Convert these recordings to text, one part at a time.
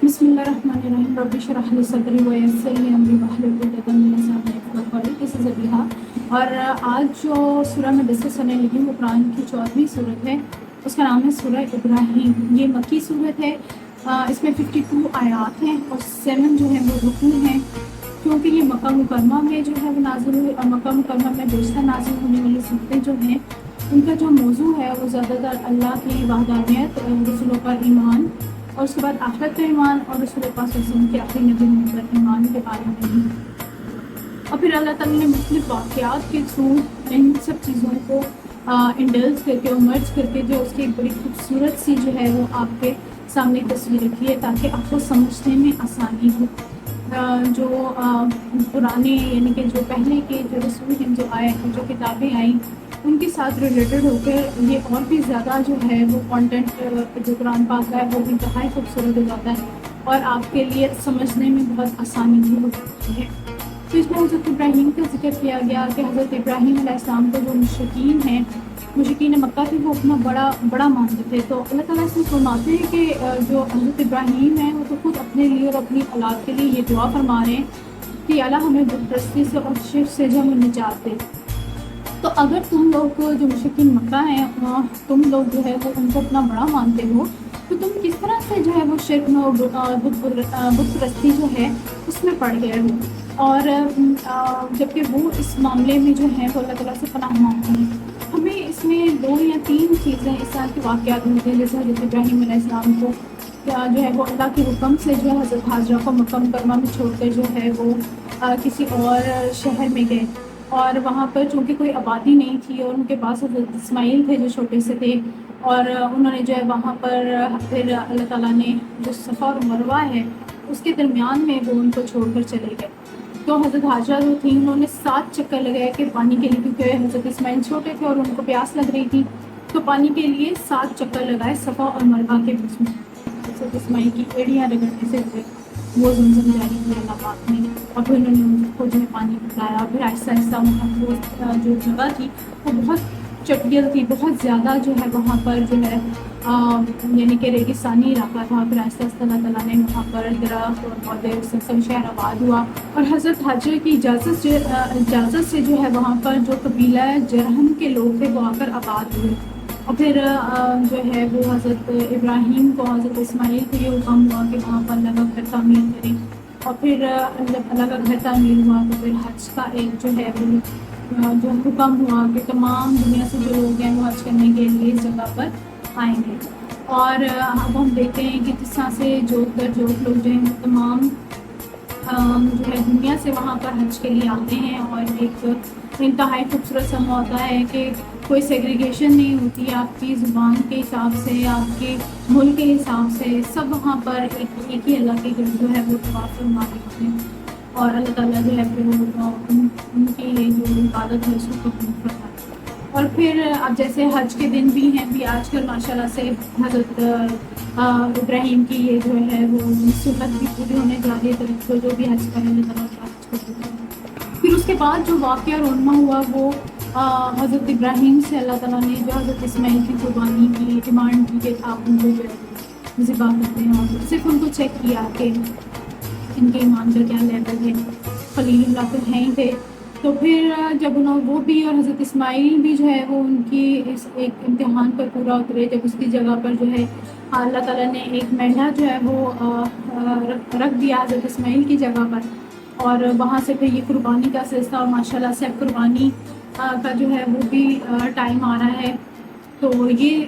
بسم اللہ الرحمن الرحیم رب اشرح لی صدری ویسر لی امری واحلل عقدۃ من لسانی یفقهوا قولی. دس از ابیہا. اور آج جو سورہ میں ڈسکس کرنے لگی وہ قرآن کی 14ویں صورت ہے. اس کا نام ہے سورہ ابراہیم. یہ مکی صورت ہے. اس میں 52 آیات ہیں اور 7 جو ہیں وہ رکوع ہیں. کیونکہ یہ مکہ مکرمہ میں جو ہے وہ نازل ہوئی اور مکہ مکرمہ میں بیشتر نازل ہونے والی صورتیں جو ہیں ان کا جو موضوع ہے وہ زیادہ تر اللہ کی وحدانیت، رسولوں پر ایمان اور اس کے بعد آخرت پر ایمان اور رسول پاک صلی اللہ علیہ وسلم کے آخری نبی ہونے پر ایمان کے بارے میں ہی. اور پھر اللہ تعالیٰ نے مختلف واقعات کے تھرو ان سب چیزوں کو انڈلز کر کے اور مرج کر کے جو اس کی ایک بڑی خوبصورت سی جو ہے وہ آپ کے سامنے تصویر رکھی ہے تاکہ آپ کو سمجھنے میں آسانی ہو. جو پرانے یعنی کہ جو پہلے کے جو رسول ہیں جو آئے جو کتابیں آئیں ان کے ساتھ ریلیٹڈ ہو کر یہ اور بھی زیادہ جو ہے وہ کانٹینٹ جو قرآن پاک کا ہے وہ بھی انتہائی خوبصورت ہو جاتا ہے اور آپ کے لیے سمجھنے میں بہت آسانی بھی ہو جاتی ہے. تو اس میں حضرت ابراہیم کا ذکر کیا گیا کہ حضرت ابراہیم علیہ السلام کو جو مشرکین مکہ تھے وہ اپنا بڑا مانتے تھے. تو اللہ تعالیٰ اس میں فرماتے ہیں کہ جو حضرت ابراہیم ہیں وہ تو خود اپنے لیے اور اپنی اولاد کے لیے یہ دعا فرما رہے ہیں کہ اللہ ہمیں بت پرستی سے اور شرک سے جو ہمیں نجات دے. تو اگر تم لوگ جو مشرکین مکہ ہیں تم لوگ جو ہے وہ ان کو اپنا بڑا مانتے ہو تو تم کس طرح سے جو ہے وہ شرک میں بت پرستی جو ہے اس میں پڑ گئے ہو. اور جبکہ وہ اس معاملے میں جو ہے وہ اللہ تعالیٰ سے پناہ مانگتے ہیں. ہمیں اس میں 2 یا 3 چیزیں اس طرح کے واقعات ملتے ہیں جیسے حضرت ابراہیم علیہ السلام کو جو ہے وہ اللہ کے حکم سے جو ہے حضرت حاجرہ کو مکہ مکرمہ میں چھوڑ کر جو ہے وہ کسی اور شہر میں گئے اور وہاں پر چونکہ کوئی آبادی نہیں تھی اور ان کے پاس حضرت اسماعیل تھے جو چھوٹے سے تھے اور انہوں نے جو ہے وہاں پر پھر اللہ تعالیٰ نے جو صفا اور مروہ ہے اس کے درمیان میں وہ ان کو چھوڑ کر چلے گئے. تو حضرت حاجرہ جو تھیں انہوں نے 7 چکر لگائے کہ پانی کے لیے کیونکہ حضرت اسماعیل چھوٹے تھے اور ان کو پیاس لگ رہی تھی تو پانی کے لیے 7 چکر لگائے صفا اور مروہ کے بیچ میں. حضرت اسماعیل کی ایڑیاں رگڑنے سے وہ زمزم جاری کیا اللہ پاک نے اور پھر انہوں نے ان کو جو ہے پانی پلایا. پھر آہستہ آہستہ وہاں جو جگہ تھی وہ بہت چٹیل تھی، بہت زیادہ جو ہے وہاں پر جو ہے یعنی کہ ریگستانی علاقہ تھا. پھر آہستہ آہستہ اللہ تعالیٰ نے وہاں پر درخت اور پودے سب شہر آباد ہوا اور حضرت حاجرہ کی اجازت سے جو ہے وہاں پر جو قبیلہ جرہم کے لوگ تھے وہ آ کر آباد ہوئے. اور پھر جو ہے وہ حضرت ابراہیم کو حضرت اسماعیل کو یہ حکم ہوا کہ وہاں پر اللہ کا گھر تعمیر کریں. اور پھر جب اللہ کا گھر تعمیر ہوا تو پھر حج کا ایک جو ہے وہ جو حکم ہوا کہ تمام دنیا سے جو لوگ ہیں وہ حج کرنے کے لیے اس جگہ پر آئیں گے. اور اب ہم دیکھتے ہیں کہ جس طرح سے جو لوگ جو ہیں تمام جو ہے دنیا سے وہاں پر حج کے لیے آتے ہیں اور ایک انتہائی خوبصورت سما ہوتا ہے کہ کوئی سیگریگیشن نہیں ہوتی آپ کی زبان کے حساب سے، آپ کے ملک کے حساب سے، سب وہاں پر ایک ہی اللہ کے گھر جو ہے وہ طواف فرما رہے ہیں اور اللہ تعالیٰ جو ہے پھر ان کی جو عبادت ہے اس کو قبول کرتا ہے. اور پھر اب جیسے حج کے دن بھی ہیں بھی آج کل ماشاءاللہ سے حضرت ابراہیم کی یہ جو ہے وہ سنت بھی پوری ہونے جا رہی ہے تو جو بھی حج کریں اللہ تعالیٰ حج کرتے ہیں. پھر اس کے بعد جو واقعہ رونما ہوا وہ حضرت ابراہیم سے اللہ تعالیٰ نے جو حضرت اسماعیل کی قربانی کی ڈیمانڈ کی کہ آپ ان کو جو ہے ذبح کرتے ہیں اور صرف ان کو چیک کیا کہ ان کے ایمان کا کیا لیول ہے. خلیل اللہ تو ہیں ہی تھے. تو پھر جب وہ بھی اور حضرت اسماعیل بھی جو ہے وہ ان کی اس ایک امتحان پر پورا اترے جب اس کی جگہ پر جو ہے اللہ تعالیٰ نے ایک مینڈھا جو ہے وہ رکھ دیا حضرت اسماعیل کی جگہ پر اور وہاں سے پھر یہ قربانی کا سلسلہ اور ماشاءاللہ سے قربانی کا جو ہے وہ بھی ٹائم آ رہا ہے. تو یہ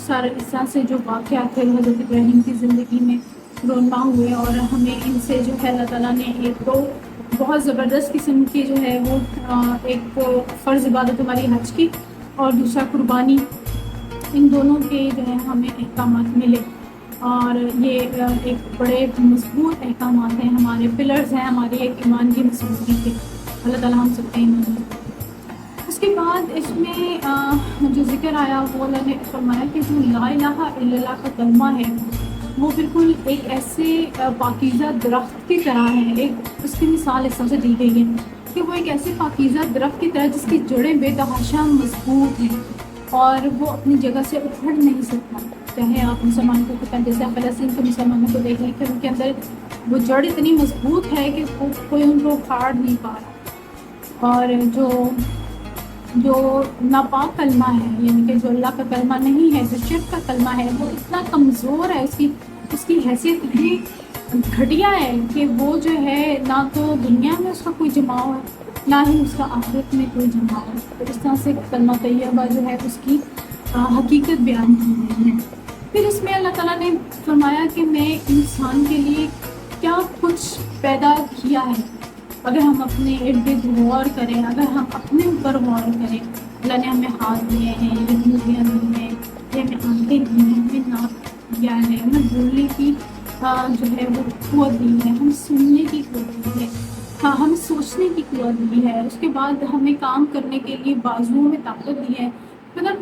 سارے اس طرح سے جو واقعات تھے حضرت ابراہیم کی زندگی میں رونما ہوئے اور ہمیں ان سے جو ہے اللہ تعالیٰ نے ایک تو بہت زبردست قسم کی جو ہے وہ ایک فرض عبادت ہماری حج کی اور دوسرا قربانی، ان دونوں کے جو ہے ہمیں احکامات ملے اور یہ ایک بڑے مضبوط احکامات ہیں، ہمارے پلرز ہیں ہماری ایک ایمان کی مضبوطی کے. اللہ تعالیٰ ہم سب کا ایمان. اس کے بعد اس میں جو ذکر آیا وہ اللہ نے فرمایا کہ جو لا الہ الا اللہ کا کلمہ ہے وہ بالکل ایک ایسے پاکیزہ درخت کی طرح ہے. ایک اس کی مثال اس طرح سے دی گئی ہے کہ وہ ایک ایسے پاکیزہ درخت کی طرح جس کی جڑیں بے تحاشا مضبوط ہیں اور وہ اپنی جگہ سے اکھڑ نہیں سکتا. چاہے آپ مسلمان کو جیسے فلسطین کے مسلمانوں کو دیکھ لیں کہ ان کے اندر وہ جڑ اتنی مضبوط ہے کہ کوئی ان کو اکھاڑ نہیں پا رہا، اور جو ناپاک کلمہ ہے، یعنی کہ جو اللہ کا کلمہ نہیں ہے، جو شرک کا کلمہ ہے، وہ اتنا کمزور ہے، اس کی حیثیت اتنی گھٹیا ہے کہ وہ جو ہے نہ تو دنیا میں اس کا کوئی جماؤ ہے، نہ ہی اس کا آخرت میں کوئی جماؤ ہے۔ تو اس طرح سے کلمہ طیبہ جو ہے اس کی حقیقت بیان کی گئی ہے۔ پھر اس میں اللہ تعالیٰ نے فرمایا کہ میں انسان کے لیے کیا کچھ پیدا کیا ہے۔ اگر ہم اپنے ارد گرد غور کریں، اگر ہم اپنے اوپر غور کریں، اللہ نے ہمیں ہاتھ دیے ہیں، انگلیاں دی ہیں، ہمیں آنکھیں دی ہیں، ہمیں ناک دیا ہے، ہمیں بولنے کی جو ہے وہ قوت دی ہے، ہمیں سننے کی قوت دی ہے، ہاں ہمیں سوچنے کی قوت دی ہے، اس کے بعد ہمیں کام کرنے کے لیے بازوؤں میں طاقت دی ہے۔ مطلب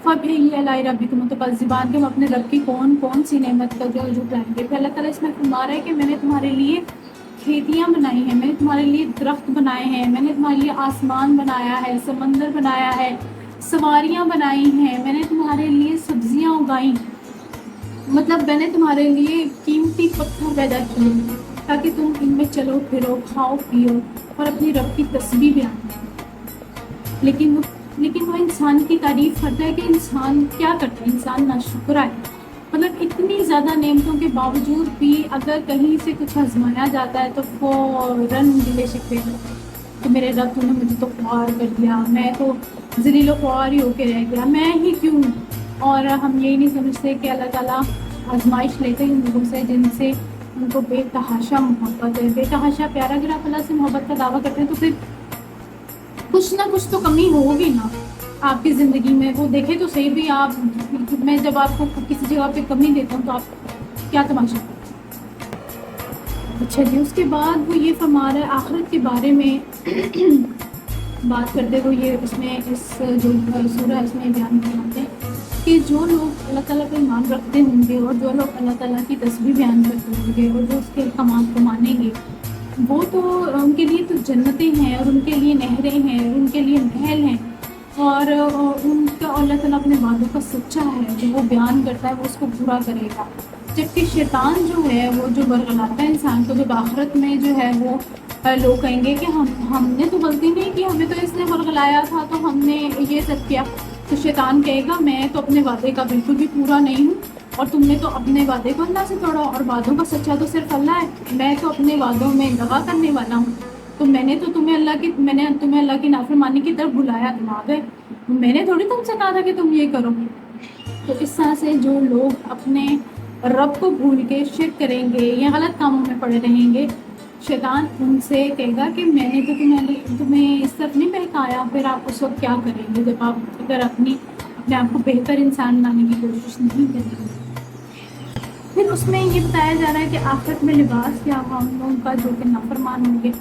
فَبِأَيِّ آلَاءِ رَبِّكُمَا تُكَذِّبَانِ کہ ہم اپنے رب کی کون سی نعمت کا جو جھٹلائیں گے۔ پھر اللہ تعالیٰ اس میں فرما رہا ہے کہ میں نے تمہارے لیے کھیتیاں بنائی ہیں، میں نے تمہارے لیے درخت بنائے ہیں، میں نے تمہارے لیے آسمان بنایا ہے، سمندر بنایا ہے، سواریاں بنائی ہیں، میں نے تمہارے لیے سبزیاں اگائیں، مطلب میں نے تمہارے لیے قیمتی پتھر پیدا کیے تاکہ تم ان میں چلو پھرو، کھاؤ پیو اور اپنی رب کی تسبیح بیان کرو۔ لیکن وہ انسان کی تعریف کرتا ہے کہ انسان کیا کرتا ہے، انسان ناشکرا ہے۔ مطلب اتنی زیادہ نعمتوں کے باوجود بھی اگر کہیں سے کچھ آزمایا جاتا ہے تو فوراً گلے شکوے کرتا ہے کہ میرے رب تو نے مجھے تو خوار کر دیا، میں تو ذلیل و خوار ہی ہو کے رہ گیا، میں ہی کیوں۔ اور ہم یہی نہیں سمجھتے کہ اللہ تعالیٰ آزمائش لیتے ہیں لوگوں سے جن سے ان کو بے تحاشا محبت ہے، بے تحاشا پیار۔ اگر آپ اللہ سے محبت کا دعویٰ کرتے ہیں تو پھر کچھ نہ کچھ تو کمی ہوگی نا آپ کی زندگی میں۔ وہ دیکھے تو صحیح بھی آپ، میں جب آپ کو کسی جگہ پہ کمی دیتا ہوں تو آپ کیا تماشا کرتے ہیں؟ اچھا جی، اس کے بعد وہ یہ فرما رہا ہے آخرت کے بارے میں بات کرتے ہوئے، یہ اس میں اس جو سورہ اس میں بیان کرتے ہیں کہ جو لوگ اللہ تعالیٰ پہ ایمان رکھتے ہوں گے اور جو لوگ اللہ تعالیٰ کی تسبیح بیان کرتے ہوں گے اور جو اس کے احکامات کو مانیں گے، وہ تو ان کے لیے تو جنتیں ہیں اور ان کے لیے نہریں ہیں، ان کے لیے محل ہیں، اور ان کا اللہ تعالیٰ اپنے وعدوں کا سچا ہے، جو وہ بیان کرتا ہے وہ اس کو پورا کرے گا۔ جبکہ شیطان جو ہے وہ جو برگلاتا ہے انسان کو، جب آخرت میں جو ہے وہ لوگ کہیں گے کہ ہم نے تو غلطی نہیں کی، ہمیں تو اس نے برگلایا تھا تو ہم نے یہ سب کیا، تو شیطان کہے گا میں تو اپنے وعدے کا بالکل بھی پورا نہیں ہوں، اور تم نے تو اپنے وعدے کو اللہ سے توڑا، اور وعدوں کا سچا تو صرف اللہ ہے، میں تو اپنے وعدوں میں دغا کرنے والا ہوں، تو میں نے تمہیں اللہ کی نافرمانی کی طرف بلایا، تم آ گئے، میں نے تھوڑی تم سے کہا تھا کہ تم یہ کرو۔ تو اس طرح سے جو لوگ اپنے رب کو بھول کے شرک کریں گے یا غلط کاموں میں پڑے رہیں گے، شیطان ان سے کہے گا کہ میں نے تو تمہیں اس طرف نہیں بہکایا، پھر آپ اس وقت کیا کریں گے جب آپ اگر اپنے آپ کو بہتر انسان بنانے کی کوشش نہیں کریں گے۔ پھر اس میں یہ بتایا جا رہا ہے کہ آخرت میں لباس کیا ہوگا ان لوگوں کا جو کہ نافرمان ہوں گے،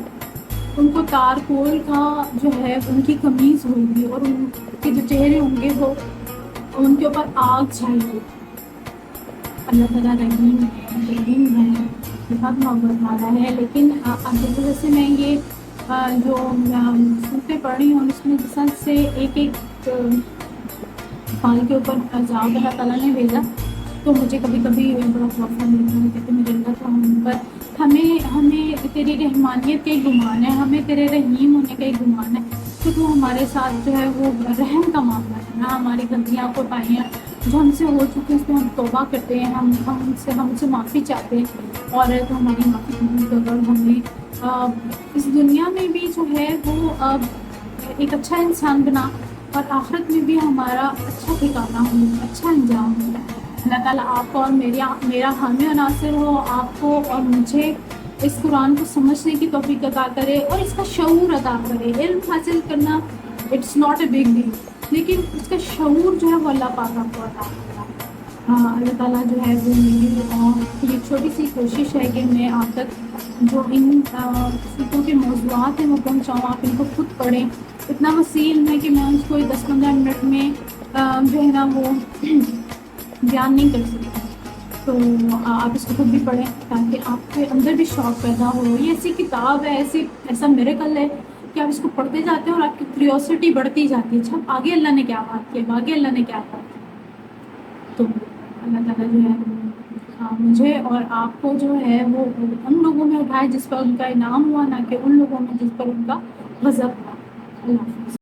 ان کو تارکول کا جو ہے ان کی قمیض ہوگی، اور ان کے جو چہرے ہوں گے وہ ان کے اوپر آگ چھائی ہوگی۔ اللہ تعالیٰ رحیم ہے، بہت محبت والا ہے۔ لیکن جس وجہ سے میں یہ جو صورتیں پڑھ رہی ہوں اس میں جس طرح سے ایک فال کے اوپر عذاب اللہ تعالیٰ نے بھیجا، تو مجھے کبھی کبھی بڑا خوف ملتا ہے کہ میرے اللہ تو ہم پر ہمیں تیری رحمانیت کا ہی گمان ہے، ہمیں تیرے رحیم ہونے کا ہی گمان ہے، تو تو ہمارے ساتھ جو ہے وہ رحم کا معاملہ ہے نا، ہماری غلطیاں کوتاہیاں جو ہم سے ہو چکی ہیں اس پہ ہم توبہ کرتے ہیں، ہم سے معافی چاہتے ہیں، اور تو ہماری معافی قبول کر، اور ہمیں اس دنیا میں بھی جو ہے وہ ایک اچھا انسان بنا، اور آخرت میں بھی ہمارا اچھا ٹھکانہ ہو، اچھا انجام ہو۔ اللہ تعالیٰ آپ کو اور میرا حامی و ناصر ہو، آپ کو اور مجھے اس قرآن کو سمجھنے کی توفیق عطا کرے اور اس کا شعور عطا کرے۔ علم حاصل کرنا it's not a big deal, لیکن اس کا شعور جو ہے وہ اللہ پاک آپ کو عطا کرتا ہے۔ اللہ تعالیٰ جو ہے وہ میری یہ چھوٹی سی کوشش ہے کہ میں آپ تک جو ان صورتوں کے موضوعات ہیں وہ پہنچاؤں، آپ ان کو خود پڑھیں۔ اتنا وسیع علم ہے کہ میں اس کو 10-15 منٹ میں جو ہے نا وہ بیان نہیں کر سکتی، تو آپ اس کو خود بھی پڑھیں تاکہ آپ کے اندر بھی شوق پیدا ہو۔ یہ ایسی کتاب ہے، ایسا میریکل ہے کہ آپ اس کو پڑھتے جاتے ہیں اور آپ کی کیوریوسٹی بڑھتی جاتی ہے، اچھا آگے اللہ نے کیا بات کی، آگے اللہ نے کیا بات کی۔ تو اللہ تعالیٰ جو ہے مجھے اور آپ کو جو ہے وہ ان لوگوں میں اٹھائے جس پر ان کا انعام ہوا، نہ کہ ان لوگوں میں جس پر ان کا غضب ہوا۔ اللہ حافظ۔